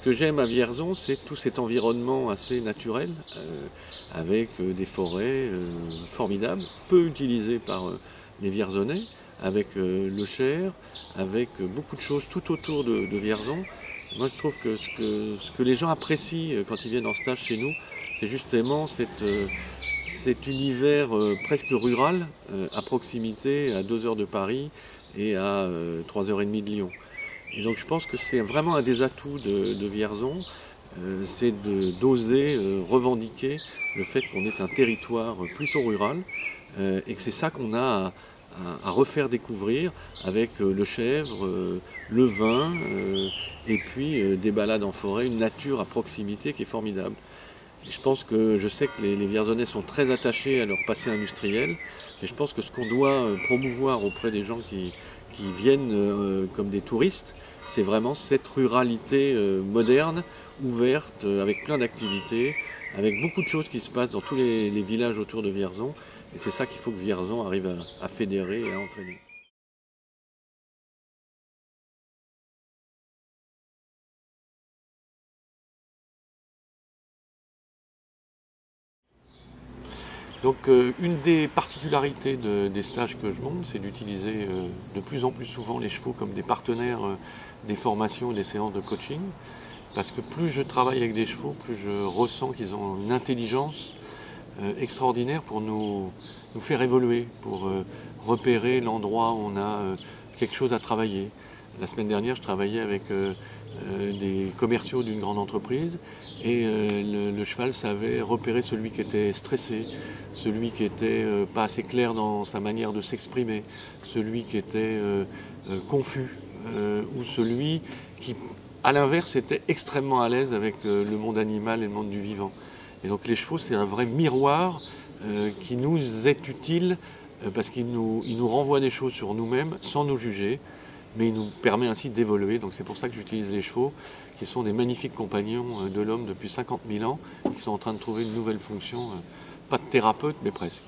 que j'aime à Vierzon, c'est tout cet environnement assez naturel, avec des forêts formidables, peu utilisées par les Vierzonais, avec le Cher, avec beaucoup de choses tout autour de Vierzon. Moi, je trouve que ce que les gens apprécient quand ils viennent en stage chez nous, c'est justement cet univers presque rural, à proximité, à 2 heures de Paris et à 3h30 de Lyon. Et donc je pense que c'est vraiment un des atouts de Vierzon, c'est d'oser revendiquer le fait qu'on est un territoire plutôt rural, et que c'est ça qu'on a à refaire découvrir avec le chèvre, le vin, et puis des balades en forêt, une nature à proximité qui est formidable. Et je sais que les Vierzonais sont très attachés à leur passé industriel, et je pense que ce qu'on doit promouvoir auprès des gens qui viennent comme des touristes, c'est vraiment cette ruralité moderne, ouverte, avec plein d'activités, avec beaucoup de choses qui se passent dans tous les villages autour de Vierzon. Et c'est ça qu'il faut que Vierzon arrive à fédérer et à entraîner. Donc une des particularités des stages que je monte, c'est d'utiliser de plus en plus souvent les chevaux comme des partenaires des formations et des séances de coaching. Parce que plus je travaille avec des chevaux, plus je ressens qu'ils ont une intelligence extraordinaire pour nous faire évoluer, pour repérer l'endroit où on a quelque chose à travailler. La semaine dernière, je travaillais avec des commerciaux d'une grande entreprise et le cheval savait repérer celui qui était stressé, celui qui était pas assez clair dans sa manière de s'exprimer, celui qui était confus ou celui qui, à l'inverse, était extrêmement à l'aise avec le monde animal et le monde du vivant. Et donc les chevaux, c'est un vrai miroir qui nous est utile parce qu'il nous renvoie des choses sur nous-mêmes sans nous juger, mais il nous permet ainsi d'évoluer. Donc c'est pour ça que j'utilise les chevaux, qui sont des magnifiques compagnons de l'homme depuis 50 000 ans, qui sont en train de trouver une nouvelle fonction, pas de thérapeute, mais presque.